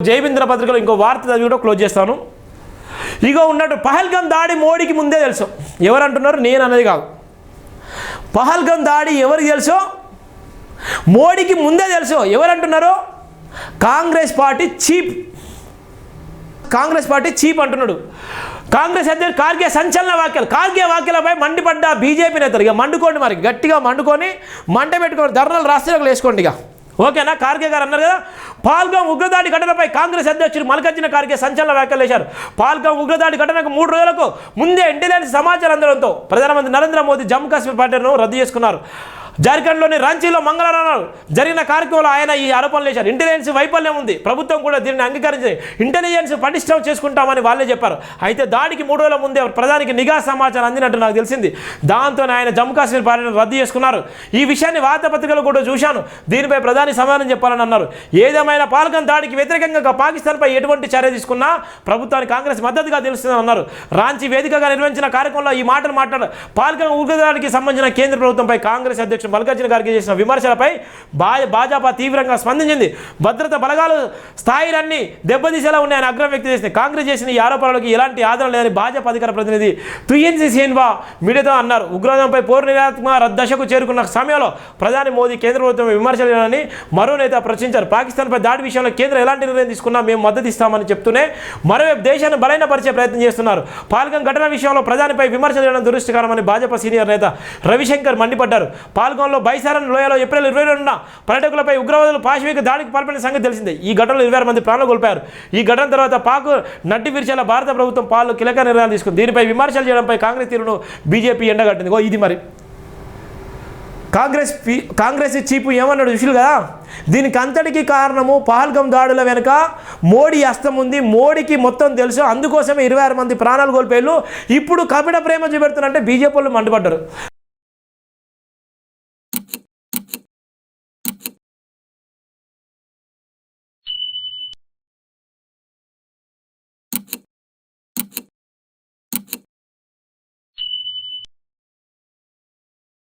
జైబింద్ర పత్రికలో ఇంకో వార్త చదివి కూడా క్లోజ్ చేస్తాను. ఇగో ఉన్నట్టు పహల్గాం దాడి మోడీకి ముందే తెలుసు. ఎవరు అంటున్నారు? నేను అనేది కాదు. పహల్గాం దాడి ఎవరికి తెలుసో మోడీకి ముందే తెలుసు. ఎవరు అంటున్నారు? కాంగ్రెస్ పార్టీ చీప్ అంటున్నాడు. కాంగ్రెస్ అధ్యక్షుడు ఖార్గే సంచలన వ్యాఖ్యలు. ఖార్గే వ్యాఖ్యలపై మండిపడ్డ బీజేపీ నేతలు ఇక మండుకోండి, మరి గట్టిగా మండుకొని మంట పెట్టుకొని ధర్నాలు రాష్ట్రాలకు వేసుకోండి ఇక. ఓకేనా? ఖార్గే గారు అన్నారు కదా, పహల్గాం ఉగ్రదాడి ఘటనపై కాంగ్రెస్ అధ్యక్షుడు మల్లికార్జున ఖార్గే సంచలన వ్యాఖ్యలు చేశారు. పహల్గాం ఉగ్రదాడి ఘటనకు 3 రోజులకు ముందే ఇంటెలిజెన్స్ సమాచారం అందడంతో ప్రధానమంత్రి నరేంద్ర మోదీ జమ్మూ కాశ్మీర్ పర్యటనను రద్దు చేసుకున్నారు. జార్ఖండ్లోని రాంచీలో మంగళవారం జరిగిన కార్యక్రమంలో ఆయన ఈ ఆరోపణలు చేశారు. ఇంటెలిజెన్స్ వైఫల్యం ఉంది, ప్రభుత్వం కూడా దీనిని అంగీకరించి ఇంటెలిజెన్స్ పటిష్టం చేసుకుంటామని వాళ్ళే చెప్పారు. అయితే దాడికి 3 రోజుల ముందే ప్రధానికి నిఘా సమాచారం అందినట్టు నాకు తెలిసింది. దాంతో ఆయన జమ్మూ కాశ్మీర్ పర్యటన రద్దు చేసుకున్నారు. ఈ విషయాన్ని వార్తాపత్రికలు కూడా చూశాను. దీనిపై ప్రధాని సమాధానం చెప్పాలని అన్నారు. ఏదేమైనా పహల్గాం దాడికి వ్యతిరేకంగా పాకిస్తాన్పై ఎటువంటి చర్య తీసుకున్నా ప్రభుత్వానికి కాంగ్రెస్ మద్దతుగా తెలుస్తుందని అన్నారు. రాంచీ వేదికగా నిర్వహించిన కార్యక్రమంలో ఈ మాటలు మాట్లాడారు. పహల్గాం ఉగ్రదాడికి సంబంధించిన కేంద్ర ప్రభుత్వంపై కాంగ్రెస్ అధ్యక్షుడు మల్లికార్జున ఖార్గే చేసిన విమర్శలపై భాజపా తీవ్రంగా స్పందించింది. భద్రతా బలగాలు స్థాయిలన్నీ దెబ్బతీసేలా ఉన్నాయని ఆగ్రహం వ్యక్తం చేసింది. కాంగ్రెస్ చేసిన ఈ ఆరోపణలకు ఎలాంటి ఆధారం లేదని భాజపా అధికార ప్రతినిధి తుయిన్సి సేన్వా మీడియాతో అన్నారు. ఉగ్రవాదంపై పోరునిరాత్మక దశకు చేరుకున్న సమయంలో ప్రధాని మోదీ కేంద్ర ప్రభుత్వం విమర్శలు చేయాలని మరో నేత ప్రశ్నించారు. పాకిస్తాన్పై దాడి విషయంలో కేంద్రం ఎలాంటి నిర్ణయం తీసుకున్నా మేము మద్దతు ఇస్తామని చెప్తూనే మరోవైపు దేశాన్ని బలహీనపరిచే ప్రయత్నం చేస్తున్నారు. పహల్గాం ఘటన విషయంలో ప్రధానిపై విమర్శలు చేయడం దురదృష్టకరమని భాజపా సీనియర్ నేత రవిశంకర్ మండిపడ్డారు. పహల్గాంలో బైసారన్ లోయలో ఏప్రిల్ 22న పర్యాటకులపై ఉగ్రవాదులు పాశవిక దాడికి పాల్పడిన సంగతి తెలిసిందే. ఈ ఘటనలో 26 మంది ప్రాణాలు కోల్పోయారు. ఈ ఘటన తర్వాత పాక్ నడ్డి విరిచేలా భారత ప్రభుత్వం కీలక నిర్ణయాలు తీసుకుంది. దీనిపై విమర్శలు చేయడంపై కాంగ్రెస్ తీరును బీజేపీ ఎండగట్టింది. ఇది మరి కాంగ్రెస్ చీపు ఏమన్నాడు చూసిరు కదా. దీనికి అంతటికీ కారణము పహల్గాం దాడుల వెనుక మోడీ హస్తం ఉంది. మోడీకి మొత్తం తెలుసు. అందుకోసమే 26 మంది ప్రాణాలు కోల్పోయారు. ఇప్పుడు కపట ప్రేమ చూపెడుతున్నారంటే బీజేపీ వాళ్ళు మండిపడ్డారు.